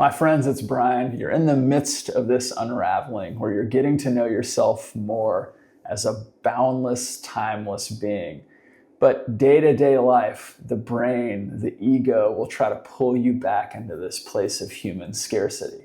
My friends, it's Brian. You're in the midst of this unraveling where you're getting to know yourself more as a boundless, timeless being. But day-to-day life, the brain, the ego will try to pull you back into this place of human scarcity,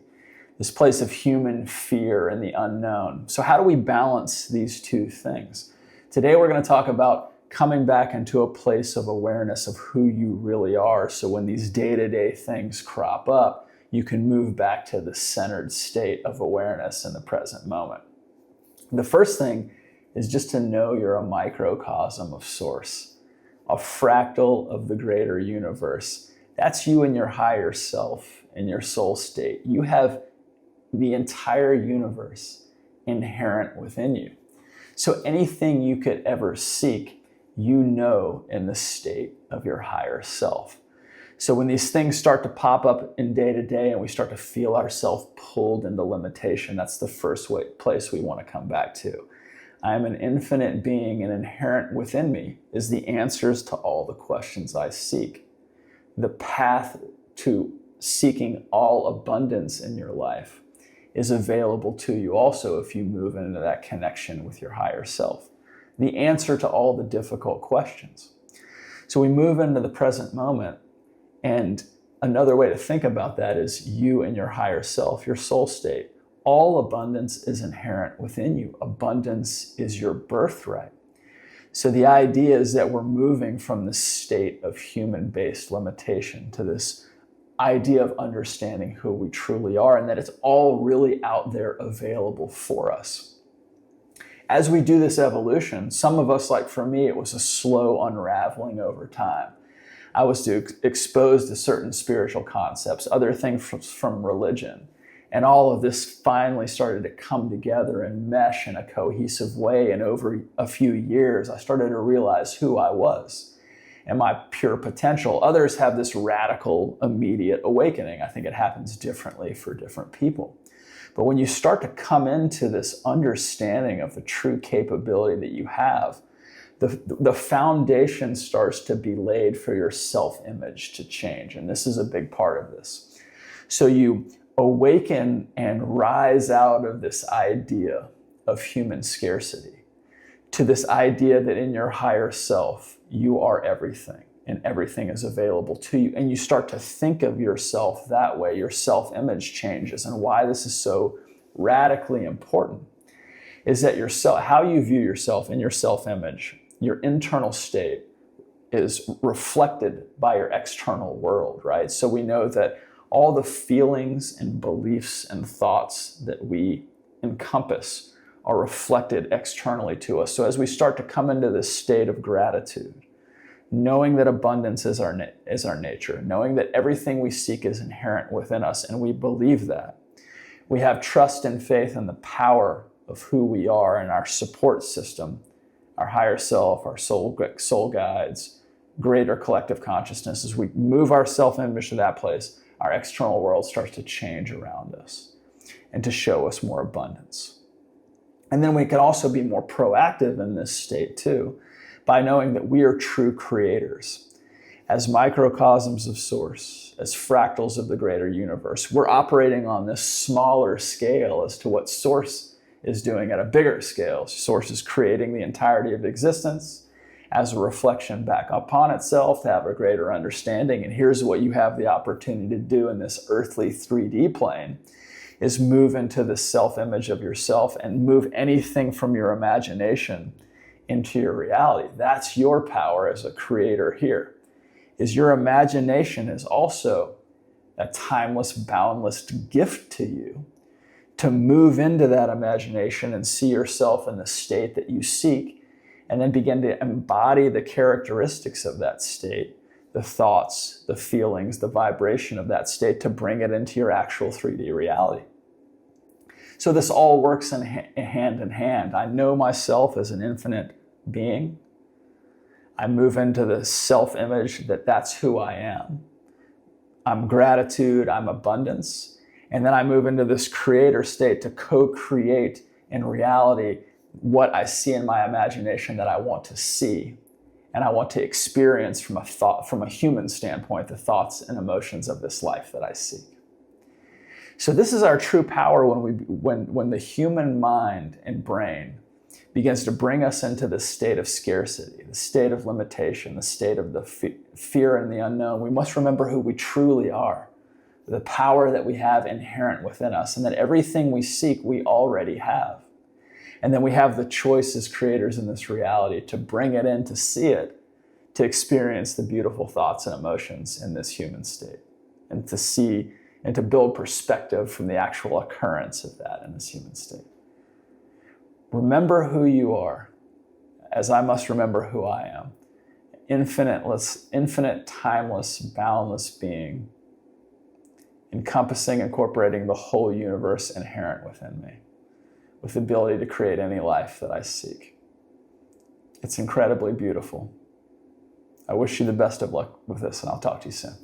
this place of human fear and the unknown. So how do we balance these two things? Today, we're going to talk about coming back into a place of awareness of who you really are. So when these day-to-day things crop up, you can move back to the centered state of awareness in the present moment. The first thing is just to know you're a microcosm of Source, a fractal of the greater universe. That's you and your higher self in your soul state. You have the entire universe inherent within you. So anything you could ever seek, you know in the state of your higher self. So when these things start to pop up in day to day and we start to feel ourselves pulled into limitation, that's the first place we want to come back to. I am an infinite being, and inherent within me is the answers to all the questions I seek. The path to seeking all abundance in your life is available to you also if you move into that connection with your higher self. The answer to all the difficult questions. So we move into the present moment. And another way to think about that is you and your higher self, your soul state. All abundance is inherent within you. Abundance is your birthright. So the idea is that we're moving from this state of human-based limitation to this idea of understanding who we truly are, and that it's all really out there available for us. As we do this evolution, some of us, like for me, it was a slow unraveling over time. I was exposed to certain spiritual concepts, other things from religion. And all of this finally started to come together and mesh in a cohesive way. And over a few years, I started to realize who I was and my pure potential. Others have this radical, immediate awakening. I think it happens differently for different people. But when you start to come into this understanding of the true capability that you have, the foundation starts to be laid for your self-image to change. And this is a big part of this. So you awaken and rise out of this idea of human scarcity to this idea that in your higher self, you are everything and everything is available to you. And you start to think of yourself that way. Your self-image changes. And why this is so radically important is that how you view yourself in your self-image, your internal state, is reflected by your external world, right? So we know that all the feelings and beliefs and thoughts that we encompass are reflected externally to us. So as we start to come into this state of gratitude, knowing that abundance is our nature, knowing that everything we seek is inherent within us, and we believe that, we have trust and faith in the power of who we are and our support system, our higher self, our soul guides, greater collective consciousness. As we move our self-image to that place, our external world starts to change around us and to show us more abundance. And then we can also be more proactive in this state too, by knowing that we are true creators. As microcosms of Source, as fractals of the greater universe, we're operating on this smaller scale as to what Source is doing at a bigger scale. Source is creating the entirety of existence as a reflection back upon itself to have a greater understanding. And here's what you have the opportunity to do in this earthly 3D plane, is move into the self-image of yourself and move anything from your imagination into your reality. That's your power as a creator here, is your imagination is also a timeless, boundless gift to you, to move into that imagination and see yourself in the state that you seek, and then begin to embody the characteristics of that state, the thoughts, the feelings, the vibration of that state, to bring it into your actual 3D reality. So this all works hand in hand. I know myself as an infinite being. I move into the self-image that that's who I am. I'm gratitude, I'm abundance. And then I move into this creator state to co-create in reality what I see in my imagination that I want to see. And I want to experience from a human standpoint, the thoughts and emotions of this life that I seek. So this is our true power when the human mind and brain begins to bring us into the state of scarcity, the state of limitation, the state of the fear and the unknown. We must remember who we truly are, the power that we have inherent within us, and that everything we seek, we already have. And then we have the choice as creators in this reality to bring it in, to see it, to experience the beautiful thoughts and emotions in this human state, and to see and to build perspective from the actual occurrence of that in this human state. Remember who you are, as I must remember who I am. Infinite, timeless, boundless being, encompassing, incorporating the whole universe inherent within me, with the ability to create any life that I seek. It's incredibly beautiful. I wish you the best of luck with this, and I'll talk to you soon.